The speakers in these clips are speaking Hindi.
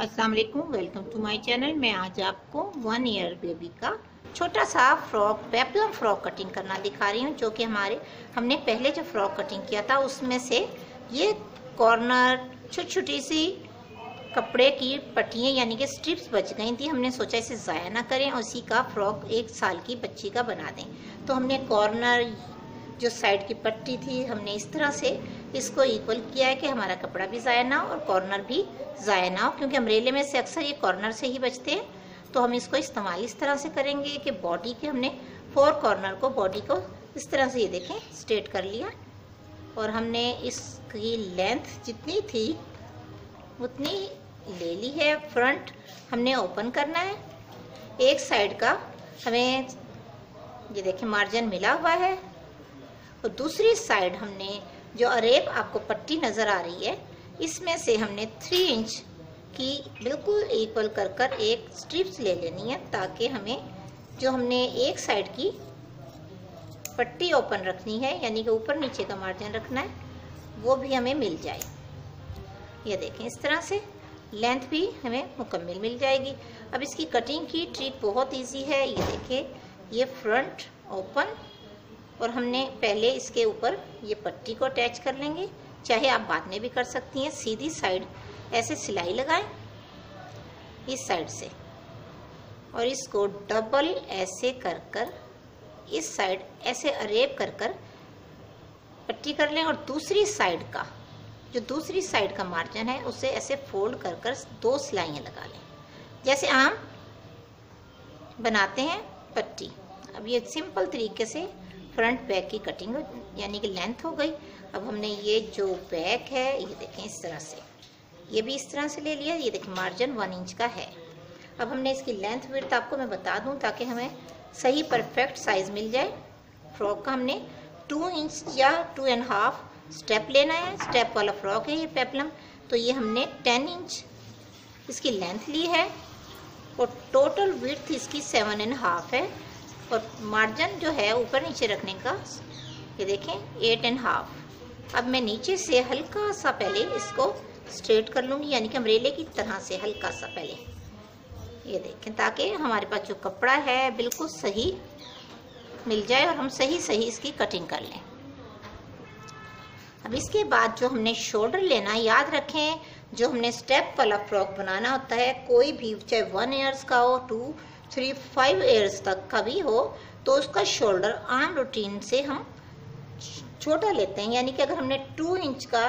अस्सलाम वालेकुम, वेलकम टू माय चैनल। मैं आज आपको 1 ईयर बेबी का छोटा सा फ्रॉक पेप्लम फ्रॉक कटिंग करना दिखा रही हूँ, जो कि हमने पहले जो फ्रॉक कटिंग किया था उसमें से ये कॉर्नर छोटी छोटी सी कपड़े की पट्टियाँ यानी कि स्ट्रिप्स बच गई थी। हमने सोचा इसे ज़ाया ना करें और उसी का फ्रॉक 1 साल की बच्ची का बना दें। तो हमने कॉर्नर जो साइड की पट्टी थी हमने इस तरह से इसको इक्वल किया है कि हमारा कपड़ा भी ज़ाया ना हो और कॉर्नर भी ज़ाया ना हो, क्योंकि अम्ब्रेले में से अक्सर ये कॉर्नर से ही बचते हैं। तो हम इसको इस्तेमाल इस तरह से करेंगे कि बॉडी के हमने 4 कॉर्नर को बॉडी को इस तरह से ये देखें स्ट्रेट कर लिया और हमने इसकी लेंथ जितनी थी उतनी ले ली है। फ्रंट हमने ओपन करना है, एक साइड का हमें ये देखें मार्जिन मिला हुआ है और दूसरी साइड हमने जो अरेब आपको पट्टी नज़र आ रही है इसमें से हमने 3 इंच की बिल्कुल इक्वल कर एक स्ट्रिप्स ले लेनी है, ताकि हमें जो हमने एक साइड की पट्टी ओपन रखनी है यानी कि ऊपर नीचे का मार्जिन रखना है वो भी हमें मिल जाए। ये देखें इस तरह से लेंथ भी हमें मुकम्मल मिल जाएगी। अब इसकी कटिंग की ट्रिक बहुत इजी है। ये देखें ये फ्रंट ओपन और हमने पहले इसके ऊपर ये पट्टी को अटैच कर लेंगे, चाहे आप बाद में भी कर सकती हैं। सीधी साइड ऐसे सिलाई लगाएं इस साइड से और इसको डबल ऐसे कर इस साइड ऐसे अरेब कर पट्टी कर लें और दूसरी साइड का जो दूसरी साइड का मार्जिन है उसे ऐसे फोल्ड कर 2 सिलाइयाँ लगा लें, जैसे आम बनाते हैं पट्टी। अब ये सिंपल तरीके से फ्रंट बैक की कटिंग यानी कि लेंथ हो गई। अब हमने ये जो बैक है ये देखें इस तरह से ये भी इस तरह से ले लिया। ये देखें मार्जिन 1 इंच का है। अब हमने इसकी लेंथ विड्थ आपको मैं बता दूं ताकि हमें सही परफेक्ट साइज़ मिल जाए। फ्रॉक का हमने 2 इंच या 2.5 स्टेप लेना है। स्टेप वाला फ्रॉक है ये पेप्लम, तो ये हमने 10 इंच इसकी लेंथ ली है और टोटल विड्थ इसकी 7.5 है और मार्जिन जो है ऊपर नीचे रखने का ये देखें 8.5। अब मैं नीचे से हल्का सा पहले इसको स्ट्रेट कर लूँगी यानी कि अम्ब्रेले की तरह से हल्का सा पहले ये देखें, ताकि हमारे पास जो कपड़ा है बिल्कुल सही मिल जाए और हम सही इसकी कटिंग कर लें। अब इसके बाद जो हमने शोल्डर लेना, याद रखें जो हमने स्टेप वाला फ्रॉक बनाना होता है कोई भी चाहे 1 ईयर्स का हो 2, 3, 5 ईयर्स तक का भी हो, तो उसका शोल्डर आम रूटीन से हम छोटा लेते हैं। यानी कि अगर हमने 2 इंच का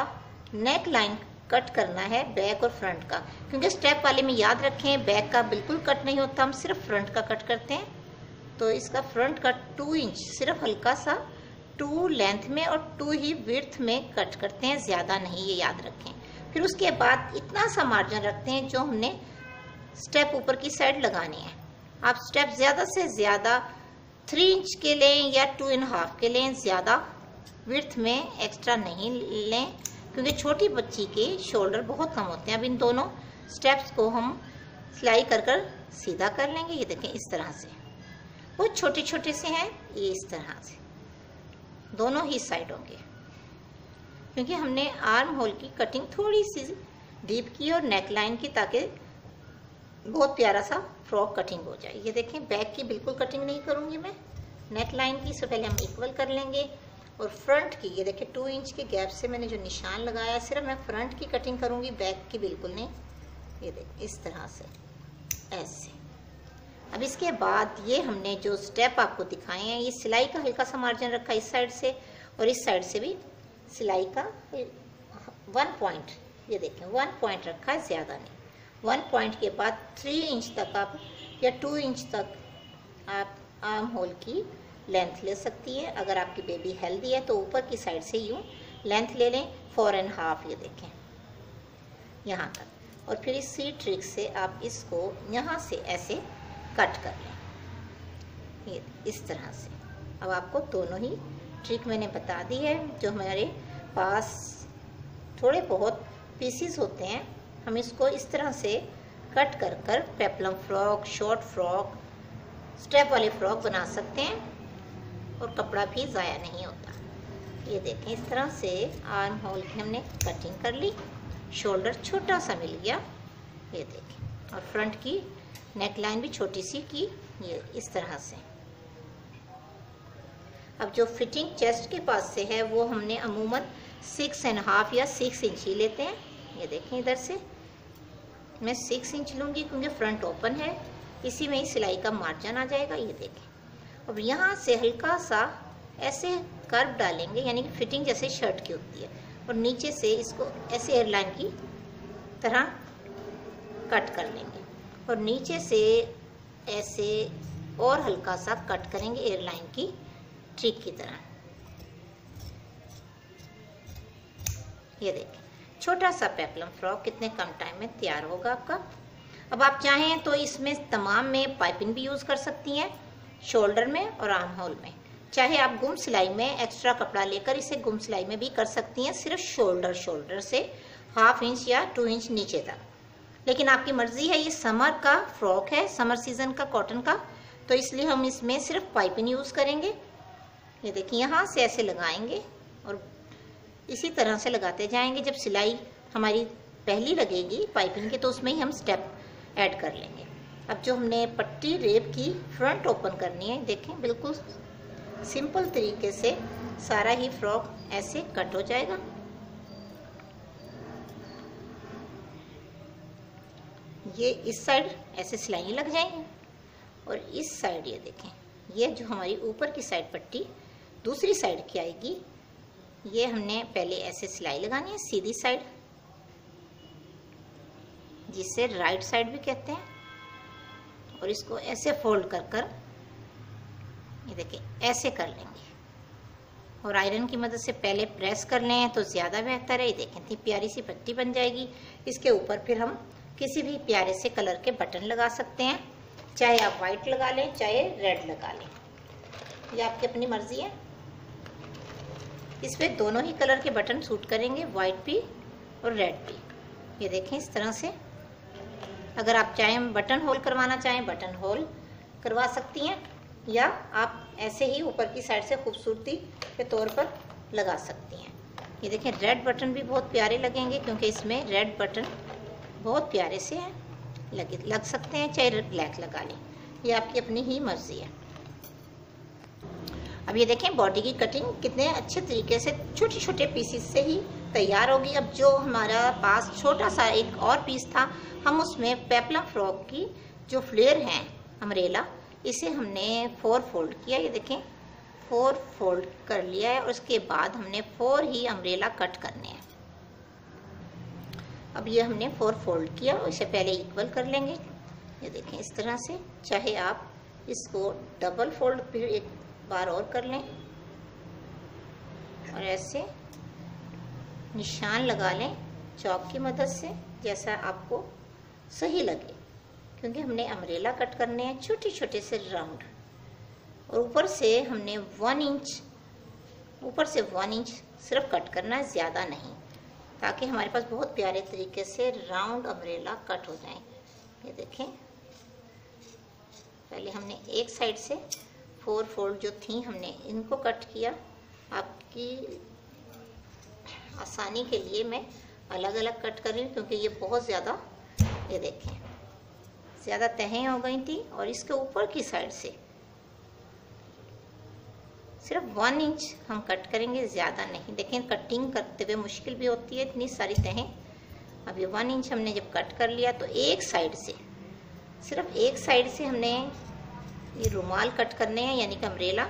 नेक लाइन कट करना है बैक और फ्रंट का, क्योंकि स्टेप वाले में याद रखें बैक का बिल्कुल कट नहीं होता, हम सिर्फ फ्रंट का कट करते हैं। तो इसका फ्रंट का 2 इंच सिर्फ हल्का सा 2 लेंथ में और 2 ही विड्थ में कट करते हैं, ज़्यादा नहीं, ये याद रखें। फिर उसके बाद इतना सा मार्जिन रखते हैं जो हमने स्टेप ऊपर की साइड लगानी है। आप स्टेप ज़्यादा से ज़्यादा 3 इंच के लें या 2.5 के लें, ज़्यादा विड्थ में एक्स्ट्रा नहीं लें, क्योंकि छोटी बच्ची के शोल्डर बहुत कम होते हैं। अब इन दोनों स्टेप्स को हम सिलाई कर सीधा कर लेंगे। ये देखें इस तरह से बहुत छोटे छोटे से हैं, ये इस तरह से दोनों ही साइडों के, क्योंकि हमने आर्म होल की कटिंग थोड़ी सी डीप की और नेक लाइन की, ताकि बहुत प्यारा सा फ्रॉक कटिंग हो जाए। ये देखें बैक की बिल्कुल कटिंग नहीं करूँगी मैं, नेक लाइन की इससे पहले हम इक्वल कर लेंगे। और फ्रंट की ये देखें 2 इंच के गैप से मैंने जो निशान लगाया सिर्फ मैं फ्रंट की कटिंग करूँगी, बैक की बिल्कुल नहीं। ये देखें इस तरह से ऐसे। अब इसके बाद ये हमने जो स्टेप आपको दिखाए हैं ये सिलाई का हल्का सा मार्जिन रखा इस साइड से और इस साइड से भी सिलाई का 1 पॉइंट, ये देखें 1 पॉइंट रखा है, ज़्यादा नहीं। 1 पॉइंट के बाद 3 इंच तक आप या 2 इंच तक आप आर्म होल की लेंथ ले सकती है। अगर आपकी बेबी हेल्दी है तो ऊपर की साइड से यूँ लेंथ ले लें 4.5, ये देखें यहाँ तक। और फिर इसी ट्रिक से आप इसको यहाँ से ऐसे कट कर लें ये इस तरह से। अब आपको दोनों ही ट्रिक मैंने बता दी है। जो हमारे पास थोड़े बहुत पीसीस होते हैं हम इसको इस तरह से कट कर peplum frock, short frock, step वाले फ्रॉक बना सकते हैं और कपड़ा भी ज़ाया नहीं होता। ये देखें इस तरह से आर्म होल की हमने कटिंग कर ली, शोल्डर छोटा सा मिल गया ये देखें, और फ्रंट की नेक लाइन भी छोटी सी की, ये इस तरह से। अब जो फिटिंग चेस्ट के पास से है वो हमने अमूमन 6.5 या 6 इंच ही लेते हैं। ये देखें, इधर से मैं 6 इंच लूँगी क्योंकि फ्रंट ओपन है, इसी में ही सिलाई का मार्जिन आ जाएगा। ये देखें, अब यहाँ से हल्का सा ऐसे कर्व डालेंगे, यानी कि फिटिंग जैसे शर्ट की होती है, और नीचे से इसको ऐसे एयरलाइन की तरह कट कर लेंगे, और नीचे से ऐसे और हल्का सा कट करेंगे एयरलाइन की ट्रिक की तरह। ये देखें, छोटा सा पेप्लम फ्रॉक कितने कम टाइम में तैयार होगा आपका। अब आप चाहें तो इसमें तमाम में पाइपिंग भी यूज़ कर सकती हैं, शोल्डर में और आर्म होल में। चाहे आप गुम सिलाई में एक्स्ट्रा कपड़ा लेकर इसे गुम सिलाई में भी कर सकती हैं, सिर्फ शोल्डर से 1/2 इंच या 2 इंच नीचे तक, लेकिन आपकी मर्जी है। ये समर का फ्रॉक है, समर सीजन का कॉटन का, तो इसलिए हम इसमें सिर्फ पाइपिंग यूज़ करेंगे। ये देखिए, यहाँ से ऐसे लगाएंगे और इसी तरह से लगाते जाएंगे। जब सिलाई हमारी पहली लगेगी पाइपिंग की तो उसमें ही हम स्टेप ऐड कर लेंगे। अब जो हमने पट्टी रेप की फ्रंट ओपन करनी है, देखें बिल्कुल सिंपल तरीके से सारा ही फ्रॉक ऐसे कट हो जाएगा। ये इस साइड ऐसे सिलाई लग जाएंगी, और इस साइड ये देखें, ये जो हमारी ऊपर की साइड पट्टी दूसरी साइड की आएगी, ये हमने पहले ऐसे सिलाई लगानी है सीधी साइड, जिसे राइट साइड भी कहते हैं, और इसको ऐसे फोल्ड कर कर ये देखिए ऐसे कर लेंगे, और आयरन की मदद से पहले प्रेस कर लें तो ज़्यादा बेहतर है। ये देखें, इतनी प्यारी सी पट्टी बन जाएगी। इसके ऊपर फिर हम किसी भी प्यारे से कलर के बटन लगा सकते हैं, चाहे आप वाइट लगा लें चाहे रेड लगा लें, ये आपकी अपनी मर्जी है। इस पर दोनों ही कलर के बटन सूट करेंगे, वाइट भी और रेड भी। ये देखें, इस तरह से अगर आप चाहें बटन होल करवाना चाहें बटन होल करवा सकती हैं, या आप ऐसे ही ऊपर की साइड से खूबसूरती के तौर पर लगा सकती हैं। ये देखें, रेड बटन भी बहुत प्यारे लगेंगे क्योंकि इसमें रेड बटन बहुत प्यारे से हैं, लग सकते हैं, चाहे ब्लैक लगा लें, ये आपकी अपनी ही मर्जी है। अब ये देखें, बॉडी की कटिंग कितने अच्छे तरीके से छोटे छोटे पीसीस से ही तैयार होगी। अब जो हमारा पास छोटा सा एक और पीस था, हम उसमें पेप्लम फ्रॉक की जो फ्लेयर हैं अम्ब्रेला, इसे हमने 4 फोल्ड किया। ये देखें, 4 फोल्ड कर लिया है, और उसके बाद हमने 4 ही अम्ब्रेला कट करने हैं। अब ये हमने 4 फोल्ड किया, और इसे पहले इक्वल कर लेंगे। ये देखें, इस तरह से, चाहे आप इसको डबल फोल्ड फिर एक बार और कर लें, और ऐसे निशान लगा लें चॉक की मदद से, जैसा आपको सही लगे, क्योंकि हमने अम्ब्रेला कट करने हैं छोटे छोटे से राउंड, और ऊपर से हमने 1 इंच, ऊपर से 1 इंच सिर्फ कट करना है, ज़्यादा नहीं, ताकि हमारे पास बहुत प्यारे तरीके से राउंड अम्ब्रेला कट हो जाए। ये देखें, पहले हमने एक साइड से 4 फोल्ड जो थी हमने इनको कट किया। आपकी आसानी के लिए मैं अलग अलग कट कर रही हूँ, क्योंकि ये बहुत ज़्यादा, ये देखें, ज़्यादा तहें हो गई थी, और इसके ऊपर की साइड से सिर्फ 1 इंच हम कट करेंगे, ज़्यादा नहीं। देखें, कटिंग करते हुए मुश्किल भी होती है, इतनी सारी तहें। अब ये 1 इंच हमने जब कट कर लिया, तो एक साइड से, सिर्फ एक साइड से हमने ये रुमाल कट करने हैं, यानी कि अम्ब्रेला,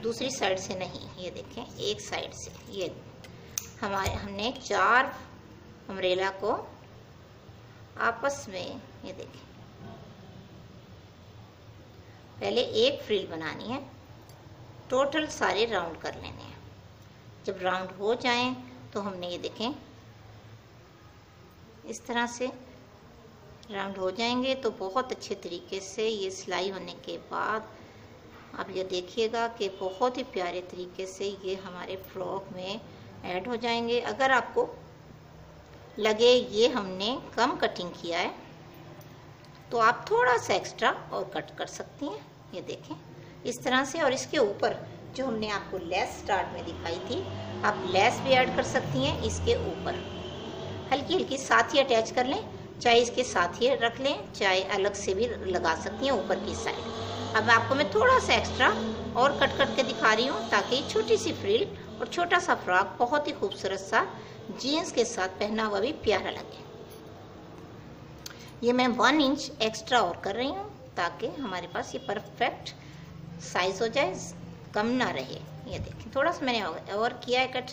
दूसरी साइड से नहीं। ये देखें, एक साइड से ये हमने 4 अम्ब्रेला को आपस में, ये देखें, पहले एक फ्रिल बनानी है, टोटल सारे राउंड कर लेने हैं। जब राउंड हो जाएं तो हमने, ये देखें, इस तरह से राउंड हो जाएंगे तो बहुत अच्छे तरीके से ये सिलाई होने के बाद आप ये देखिएगा कि बहुत ही प्यारे तरीके से ये हमारे फ्रॉक में ऐड हो जाएंगे। अगर आपको लगे ये हमने कम कटिंग किया है तो आप थोड़ा सा एक्स्ट्रा और कट कर सकती हैं। ये देखें, इस तरह से। और इसके ऊपर जो हमने आपको लेस स्टार्ट में दिखाई थी, आप लेस भी ऐड कर सकती हैं। इसके ऊपर हल्की हल्की साथ ही अटैच कर लें चाहे इसके साथ ही रख लें, चाहे अलग से भी लगा सकती हैं ऊपर की साइड। अब आपको मैं थोड़ा सा एक्स्ट्रा और कट के दिखा रही हूँ ताकि छोटी सी फ्रिल और छोटा सा फ्रॉक बहुत ही खूबसूरत सा जीन्स के साथ पहना हुआ भी प्यारा लगे। ये मैं 1 इंच एक्स्ट्रा और कर रही हूँ ताकि हमारे पास ये परफेक्ट साइज हो जाए, कम ना रहे। ये देखें, थोड़ा सा मैंने और किया है कट।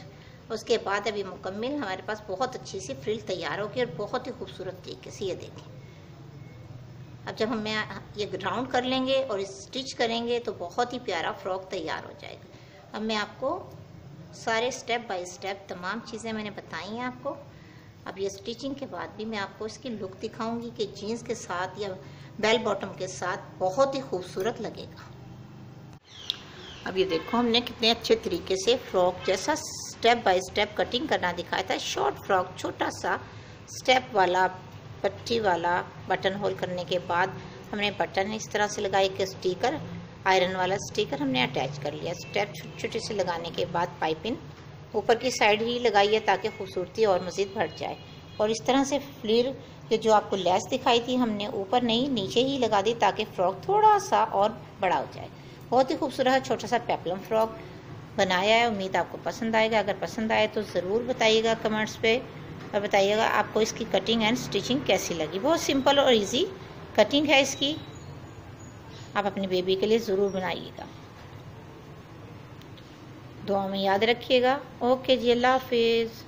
उसके बाद अभी मुकम्मल हमारे पास बहुत अच्छी सी फ्रिल तैयार होगी और बहुत ही खूबसूरत तरीके से। ये देखें, अब जब हम ये राउंड कर लेंगे और स्टिच करेंगे तो बहुत ही प्यारा फ्रॉक तैयार हो जाएगा। अब मैं आपको सारे स्टेप बाय स्टेप तमाम चीज़ें मैंने बताई हैं आपको। अब ये स्टिचिंग के बाद भी मैं आपको इसकी लुक दिखाऊंगी कि जीन्स के साथ या बेल बॉटम के साथ बहुत ही खूबसूरत लगेगा। अब ये देखो, हमने कितने अच्छे तरीके से फ्रॉक जैसा स्टेप बाय स्टेप कटिंग करना दिखाया था। शॉर्ट फ्रॉक, छोटा सा स्टेप वाला पट्टी वाला बटन होल करने के बाद हमने बटन इस तरह से लगाई कि स्टिकर, आयरन वाला स्टिकर हमने अटैच कर लिया। स्टेप छोटे छोटे से लगाने के बाद पाइपिंग ऊपर की साइड ही लगाई है ताकि खूबसूरती और मज़ीद बढ़ जाए। और इस तरह से फ्लिर ये जो आपको लेस दिखाई थी हमने ऊपर नहीं नीचे ही लगा दी ताकि फ्रॉक थोड़ा सा और बड़ा हो जाए। बहुत ही खूबसूरत छोटा सा पेप्लम फ्रॉक बनाया है। उम्मीद आपको पसंद आएगा। अगर पसंद आए तो ज़रूर बताइएगा कमेंट्स पे और बताइएगा आपको इसकी कटिंग एंड स्टिचिंग कैसी लगी। बहुत सिंपल और इजी कटिंग है इसकी, आप अपनी बेबी के लिए ज़रूर बनाइएगा। दुआ में याद रखिएगा। ओके जी, अल्लाह हाफिज़।